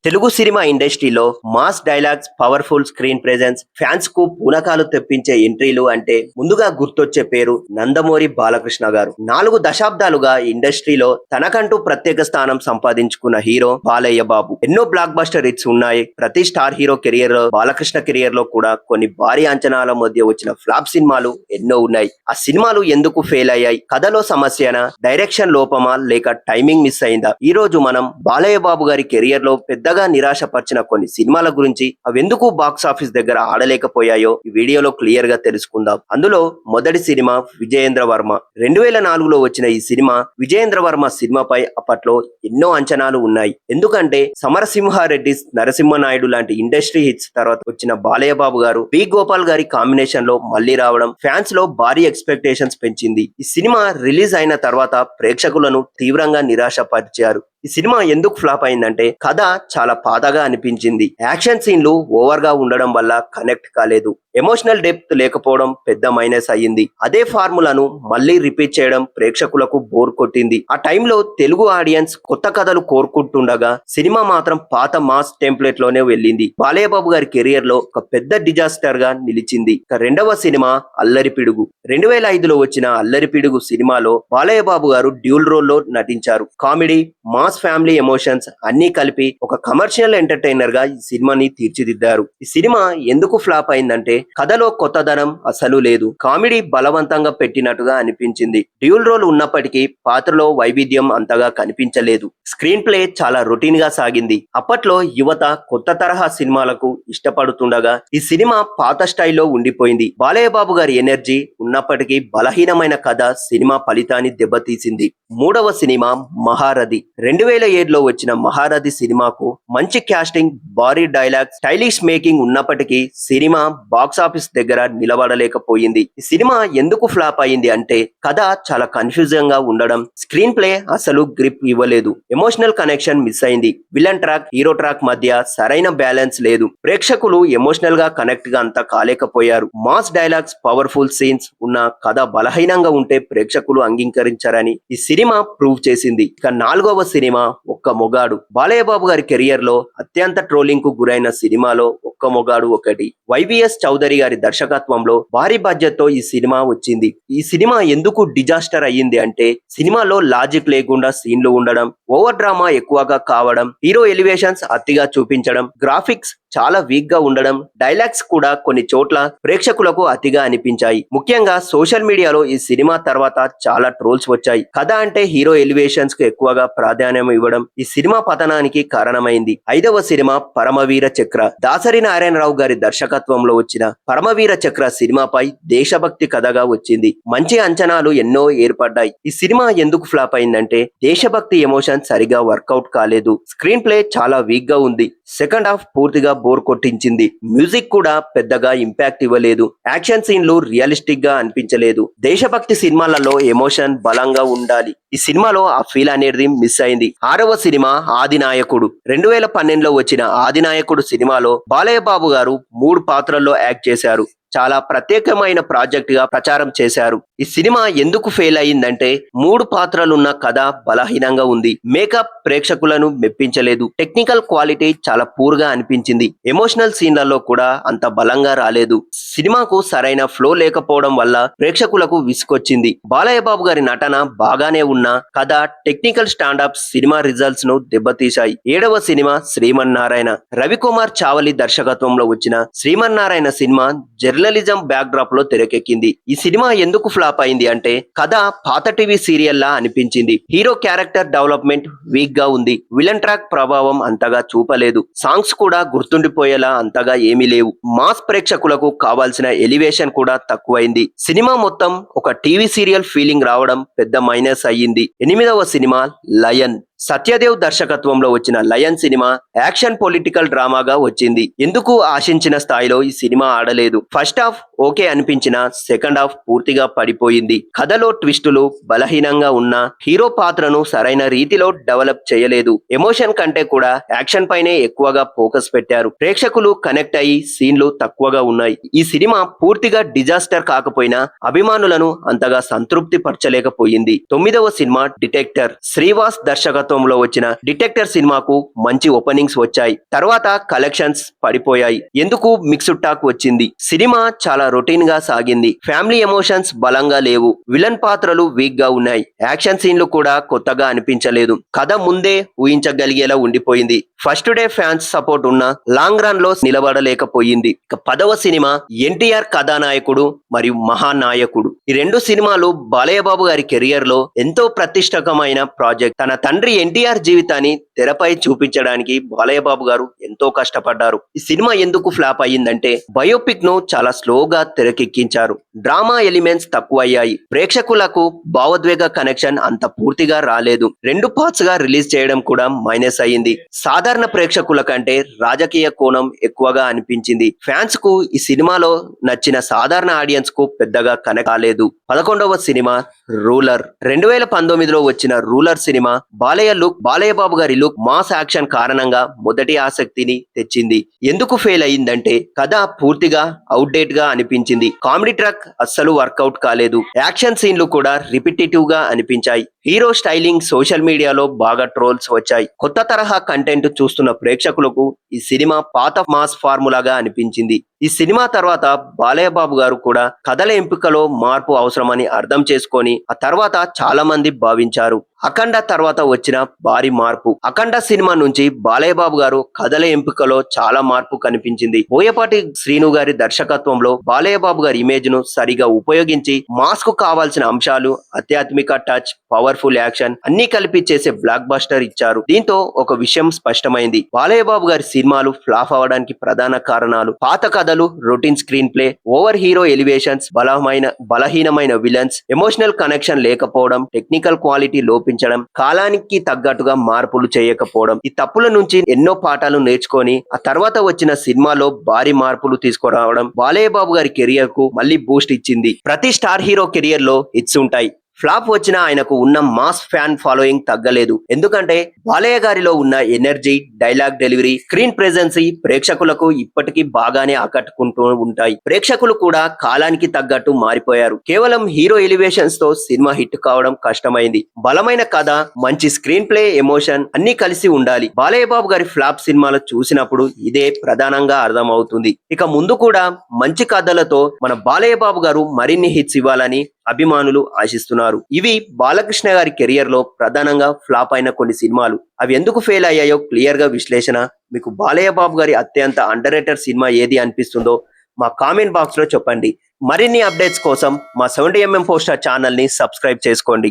Telugu cinema ఇండస్ట్రీలో mass dialogues, powerful screen presence, fans కు పూనకాలు తెప్పించే ఎంట్రీలు అంటే ముందుగా గుర్తొచ్చే పేరు నందమూరి బాలకృష్ణ గారు. 4 దశాబ్దాలుగా ఇండస్ట్రీలో తనకంటూ ప్రత్యేక స్థానం సంపాదించుకున్న హీరో బాలయ్య బాబు. ఎన్నో బ్లాక్ బస్టర్ హిట్స్ ఉన్నాయి. ప్రతి స్టార్ హీరో కెరియర్ లో బాలకృష్ణ కెరియర్ లో కూడా కొన్ని భారీ అంచనాల మధ్య వచ్చిన ఫ్లాప్ సినిమాలు ఎన్నో ఉన్నాయి. ఆ సినిమాలు ఎందుకు ఫెయిల్ అయ్యాయి? కథలో సమస్యనా, డైరెక్షన్ లోపమా, లేక టైమింగ్ మిస్ అయిందా? ఈ రోజు మనం బాలయ్య బాబు గారి కెరియర్ లో పెద్దగా నిరాశపరిచిన కొన్ని సినిమాల గురించి, అవెందుకు బాక్స్ ఆఫీస్ దగ్గర ఆడలేకపోయాయో ఈ వీడియోలో క్లియర్ గా తెలుసుకుందాం. అందులో మొదటి సినిమా విజయేంద్ర వర్మ. 2004లో వచ్చిన ఈ సినిమా విజయేంద్ర వర్మ సినిమాపై అప్పట్లో ఎన్నో అంచనాలు ఉన్నాయి. ఎందుకంటే సమరసింహారెడ్డి, నరసింహనాయుడు లాంటి ఇండస్ట్రీ హిట్స్ తర్వాత వచ్చిన బాలయ్య బాబు గారు పి గోపాల్ గారి కాంబినేషన్ లో మళ్లీ రావడం ఫ్యాన్స్ లో భారీ ఎక్స్పెక్టేషన్స్ పెంచింది. ఈ సినిమా రిలీజ్ అయిన తర్వాత ప్రేక్షకులను తీవ్రంగా నిరాశపరిచారు. ఈ సినిమా ఎందుకు ఫ్లాప్ అయిందంటే కథ చాలా పాతగా అనిపించింది. యాక్షన్ సీన్లు ఓవర్ గా ఉండడం వల్ల కనెక్ట్ కాలేదు. ఎమోషనల్ డెప్త్ లేకపోవడం పెద్ద మైనస్ అయ్యింది. అదే ఫార్ములాను మళ్ళీ రిపీట్ చేయడం ప్రేక్షకులకు బోర్ కొట్టింది. ఆ టైంలో తెలుగు ఆడియన్స్ కొత్త కథలు కోరుకుంటుండగా సినిమా మాత్రం పాత మాస్ టెంప్లెట్ లోనే వెళ్ళింది. బాలయ్య బాబు గారి కెరియర్ లో ఒక పెద్ద డిజాస్టర్ గా నిలిచింది. రెండవ సినిమా అల్లరి పిడుగు. 2005లో వచ్చిన అల్లరి పిడుగు సినిమాలో బాలయ్య బాబు గారు డ్యూల్ రోల్ లో నటించారు. కామెడీ, మాస్, ఫ్యామిలీ ఎమోషన్స్ అన్ని కలిపి ఒక కమర్షియల్ ఎంటర్టైనర్ గా ఈ సినిమాని తీర్చిదిద్దారు. ఈ సినిమా ఎందుకు ఫ్లాప్ అయిందంటే కథలో కొత్తదనం అసలు లేదు. కామెడీ బలవంతంగా పెట్టినట్టుగా అనిపించింది. డ్యూల్ రోల్ ఉన్నప్పటికీ పాత్రలో వైవిధ్యం అంతగా కనిపించలేదు. స్క్రీన్ ప్లే చాలా రొటీన్ గా సాగింది. అప్పట్లో యువత కొత్త తరహా సినిమాలకు ఇష్టపడుతుండగా ఈ సినిమా పాత స్టైల్లో ఉండిపోయింది. బాలయ్య బాబు గారి ఎనర్జీ ఉన్నప్పటికీ బలహీనమైన కథ సినిమా ఫలితాన్ని దెబ్బతీసింది. మూడవ సినిమా మహారథి. 2007లో వచ్చిన మహారథి సినిమాకు మంచి క్యాస్టింగ్, భారీ డైలాగ్, స్టైలిష్ మేకింగ్ ఉన్నప్పటికీ సినిమా బాక్స్ ఆఫీస్ దగ్గర నిలబడలేకపోయింది. ఈ సినిమా ఎందుకు ఫ్లాప్ అయింది అంటే కథ చాలా కన్ఫ్యూజన్ గా ఉండడం, స్క్రీన్ ప్లే అసలు గ్రిప్ ఇవ్వలేదు, ఎమోషనల్ కనెక్షన్ మిస్ అయింది, విలన్ ట్రాక్, హీరో ట్రాక్ మధ్య సరైన బ్యాలెన్స్ లేదు, ప్రేక్షకులు ఎమోషనల్ గా కనెక్ట్ గా అంతా కాలేకపోయారు. మాస్ డైలాగ్స్, పవర్ఫుల్ సీన్స్ ఉన్న కథ బలహీనంగా ఉంటే ప్రేక్షకులు అంగీకరించారని ఈ సినిమా ప్రూవ్ చేసింది. ఇక నాలుగవ సినిమా ఒక్క మొగాడు. బాలయ్య బాబు గారి కెరియర్ లో అత్యంత ట్రోలింగ్ కు గురైన సినిమాలో ఒక్క మొగాడు ఒకటి. వైవిఎస్ చౌదరి గారి దర్శకత్వంలో భారీ బడ్జెట్ తో ఈ సినిమా వచ్చింది. ఈ సినిమా ఎందుకు డిజాస్టర్ అయ్యింది అంటే సినిమాలో లాజిక్ లేకుండా సీన్లు ఉండడం, ఓవర్ డ్రామా ఎక్కువగా కావడం, హీరో ఎలివేషన్స్ అతిగా చూపించడం, గ్రాఫిక్స్ చాలా వీక్ గా ఉండడం, డైలాగ్స్ కూడా కొన్ని చోట్ల ప్రేక్షకులకు అతిగా అనిపించాయి. ముఖ్యంగా సోషల్ మీడియాలో ఈ సినిమా తర్వాత చాలా ట్రోల్స్ వచ్చాయి. కథ అంటే హీరో ఎలివేషన్స్ కు ఎక్కువగా ప్రాధాన్యం ఇవ్వడం ఈ సినిమా పతనానికి కారణమైంది. ఐదవ సినిమా పరమవీర చక్ర. దాసరి నారాయణరావు గారి దర్శకత్వంలో వచ్చిన పరమవీర చక్ర సినిమాపై దేశభక్తి కథగా వచ్చింది. మంచి అంచనాలు ఎన్నో ఏర్పడ్డాయి. ఈ సినిమా ఎందుకు ఫ్లాప్ అయిందంటే దేశభక్తి ఎమోషన్ సరిగా వర్కౌట్ కాలేదు. స్క్రీన్ ప్లే చాలా వీక్ గా ఉంది. సెకండ్ హాఫ్ పూర్తిగా బోర్ కొట్టించింది. మ్యూజిక్ కూడా పెద్దగా ఇంపాక్ట్ ఇవ్వలేదు. యాక్షన్ సీన్లు రియలిస్టిక్ గా అనిపించలేదు. దేశభక్తి సినిమాలలో ఎమోషన్ బలంగా ఉండాలి. ఈ సినిమాలో ఆ ఫీల్ అనేది మిస్ అయింది. ఆరవ సినిమా ఆదినాయకుడు. 2012లో వచ్చిన ఆదినాయకుడు సినిమాలో బాలయ్య బాబు గారు 3 పాత్రల్లో యాక్ట్ చేశారు. చాలా ప్రత్యేకమైన ప్రాజెక్ట్ గా ప్రచారం చేశారు. ఈ సినిమా ఎందుకు ఫెయిల్ అయ్యిందంటే 3 పాత్రలున్న కథ బలహీనంగా ఉంది. మేకప్ ప్రేక్షకులను మెప్పించలేదు. టెక్నికల్ క్వాలిటీ చాలా పూర్ గా అనిపించింది. ఎమోషనల్ సీన్లలో కూడా అంత బలంగా రాలేదు. సినిమాకు సరైన ఫ్లో లేకపోవడం వల్ల ప్రేక్షకులకు విసుకొచ్చింది. బాలయ్య బాబు గారి నటన బాగానే ఉన్న కథ, టెక్నికల్ స్టాండప్ సినిమా రిజల్ట్స్ ను దెబ్బతీశాయి. ఏడవ సినిమా శ్రీమన్నారాయణ. రవికుమార్ చావలి దర్శకత్వంలో వచ్చిన Srimannarayana cinema journalism back drop లో తెరకెక్కింది. ఈ సినిమా ఎందుకు ఫ్లాప్ అయింది అంటే కథ పాత టీవీ సీరియల్ లా అనిపించింది. హీరో క్యారెక్టర్ డెవలప్మెంట్ వీక్ గా ఉంది. విలన్ ట్రాక్ ప్రభావం అంతగా చూపలేదు. సాంగ్స్ కూడా గుర్తుండిపోయేలా అంతగా ఏమీ లేవు. మాస్ ప్రేక్షకులకు కావాల్సిన ఎలివేషన్ కూడా తక్కువైంది. సినిమా మొత్తం ఒక టీవీ సీరియల్ ఫీలింగ్ రావడం పెద్ద మైనస్ అయ్యింది. ఎనిమిదవ సినిమా లయన్. సత్యదేవ్ దర్శకత్వంలో వచ్చిన లయన్ సినిమా యాక్షన్ పొలిటికల్ డ్రామాగా వచ్చింది. ఎందుకు ఆశించిన స్థాయిలో ఈ సినిమా ఆడలేదు. ఫస్ట్ హాఫ్ ఓకే అనిపించిన సెకండ్ హాఫ్ పూర్తిగా పడిపోయింది. కథలో ట్విస్టులు బలహీనంగా ఉన్న హీరో పాత్రను సరైన రీతిలో డెవలప్ చేయలేదు. ఎమోషన్ కంటే కూడా యాక్షన్ పైనే ఎక్కువగా ఫోకస్ పెట్టారు. ప్రేక్షకులు కనెక్ట్ అయ్యి సీన్లు తక్కువగా ఉన్నాయి. ఈ సినిమా పూర్తిగా డిజాస్టర్ కాకపోయినా అభిమానులను అంతగా సంతృప్తి పరచలేకపోయింది. తొమ్మిదవ సినిమా డిటెక్టర్. శ్రీవాస్ దర్శకత్వం దర్శకత్వంలో వచ్చిన డిటెక్టర్ సినిమాకు మంచి ఓపెనింగ్స్ వచ్చాయి. తర్వాత కలెక్షన్స్ పడిపోయాయి. ఎందుకు మిక్స్డ్ టాక్ వచ్చింది. సినిమా చాలా రొటీన్ గా సాగింది. ఫ్యామిలీ ఎమోషన్స్ బలంగా లేవు. విలన్ పాత్రలు వీక్ గా ఉన్నాయి. యాక్షన్ సీన్లు కూడా కొత్తగా అనిపించలేదు. కథ ముందే ఊహించగలిగేలా ఉండిపోయింది. ఫస్ట్ డే ఫ్యాన్స్ సపోర్ట్ ఉన్న లాంగ్ రన్ లో నిలబడలేకపోయింది. ఇక 10వ సినిమా ఎన్టీఆర్ కథానాయకుడు మరియు మహానాయకుడు. ఈ రెండు సినిమాలు బాలయ్య బాబు గారి కెరియర్ లో ఎంతో ప్రతిష్టకమైన ప్రాజెక్ట్. తన తండ్రి ఎన్టీఆర్ జీవితాన్ని తెరపై చూపించడానికి బాలయ్య బాబు గారు ఎంతో కష్టపడ్డారు. ఈ సినిమా ఎందుకు ఫ్లాప్ అయ్యిందంటే బయోపిక్ ను చాలా స్లోగా తెరకెక్కించారు. Drama elements తక్కువయ్యాయి. ప్రేక్షకులకు భావోద్వేగ కనెక్షన్ అంత పూర్తిగా రాలేదు. 2 పార్ట్స్ గా రిలీజ్ చేయడం కూడా మైనస్ అయ్యింది. సాధారణ ప్రేక్షకుల కంటే రాజకీయ కోణం ఎక్కువగా అనిపించింది. ఫ్యాన్స్ కు ఈ సినిమాలో నచ్చిన సాధారణ ఆడియన్స్ కు పెద్దగా కనెక్ట్ కాలేదు. 11వ సినిమా రూలర్. 2019లో వచ్చిన రూలర్ సినిమా బాలయ్య బాబు గారి లుక్, మాస్ యాక్షన్ కారణంగా మొదటి ఆసక్తిని తెచ్చింది. ఎందుకు ఫెయిల్ అయ్యిందంటే కథ పూర్తిగా అవుట్డేట్ గా అనిపించింది. కామెడీ ట్రాక్ అస్సలు వర్కౌట్ కాలేదు. యాక్షన్ సీన్లు కూడా రిపిటేటివ్ గా అనిపించాయి. హీరో స్టైలింగ్ సోషల్ మీడియాలో బాగా ట్రోల్స్ వచ్చాయి. కొత్త తరహా కంటెంట్ చూస్తున్న ప్రేక్షకులకు ఈ సినిమా పాత మాస్ ఫార్ములాగా అనిపించింది. ఈ సినిమా తర్వాత బాలయ్య బాబు గారు కూడా కథల ఎంపికలో మార్పు అవసరమని అర్థం చేసుకొని ఆ తర్వాత చాలా మంది భావించారు. అఖండ తర్వాత వచ్చిన భారీ మార్పు. అఖండ సినిమా నుంచి బాలయ్య బాబు గారు కథల ఎంపికలో చాలా మార్పు కనిపించింది. బోయపాటి శ్రీను గారి దర్శకత్వంలో బాలయ్య బాబు గారి ఇమేజ్ ను సరిగా ఉపయోగించి మాస్ కు కావాల్సిన అంశాలు, ఆధ్యాత్మిక టచ్, పవర్ఫుల్ యాక్షన్ అన్ని కలిపి చేసే బ్లాక్ బస్టర్ ఇచ్చారు. దీంతో ఒక విషయం స్పష్టమైంది. బాలయ్య బాబు గారి సినిమాలు ఫ్లాప్ అవడానికి ప్రధాన కారణాలు పాత కథలు, routine screen play, over hero elevations, బలహీనమైన విలన్స్, ఎమోషనల్ కనెక్షన్ లేకపోవడం, టెక్నికల్ క్వాలిటీ లోపించడం, కాలానికి తగ్గట్టుగా మార్పులు చేయకపోవడం. ఈ తప్పుల నుంచి ఎన్నో పాఠాలు నేర్చుకొని ఆ తర్వాత వచ్చిన సినిమాలో భారీ మార్పులు తీసుకురావడం బాలయ్య బాబు గారి కెరియర్ కు మళ్ళీ బూస్ట్ ఇచ్చింది. ప్రతి స్టార్ హీరో కెరియర్ లో హిట్స్ ఉంటాయి. ఫ్లాప్ వచ్చినా ఆయనకు ఉన్న మాస్ ఫ్యాన్ ఫాలోయింగ్ తగ్గలేదు. ఎందుకంటే బాలయ్య గారిలో ఉన్న energy, dialogue delivery, screen presence ప్రేక్షకులకు ఇప్పటికీ బాగానే ఆకట్టుకుంటూ ఉంటాయి. ప్రేక్షకులు కూడా కాలానికి తగ్గట్టు మారిపోయారు. కేవలం హీరో ఎలివేషన్స్ తో సినిమా హిట్ కావడం కష్టమైంది. బలమైన కథ, మంచి స్క్రీన్ ప్లే, ఎమోషన్ అన్ని కలిసి ఉండాలి. బాలయ్య బాబు గారి ఫ్లాప్ సినిమాలు చూసినప్పుడు ఇదే ప్రధానంగా అర్థమవుతుంది. ఇక ముందు కూడా మంచి కథలతో మన బాలయ్య బాబు గారు మరిన్ని హిట్స్ ఇవ్వాలని అభిమానులు ఆశిస్తున్నారు. ఇవి బాలకృష్ణ గారి కెరియర్ లో ప్రధానంగా ఫ్లాప్ అయిన కొన్ని సినిమాలు. అవి ఎందుకు ఫెయిల్ అయ్యాయో క్లియర్ గా విశ్లేషణ. మీకు బాలయ్య బాబు గారి అత్యంత అండర్ రేటెడ్ సినిమా ఏది అనిపిస్తుందో మా కామెంట్ బాక్స్ లో చెప్పండి. మరిన్ని అప్డేట్స్ కోసం మా 70mm పోస్టర్ ఛానల్ ని సబ్స్క్రైబ్ చేసుకోండి.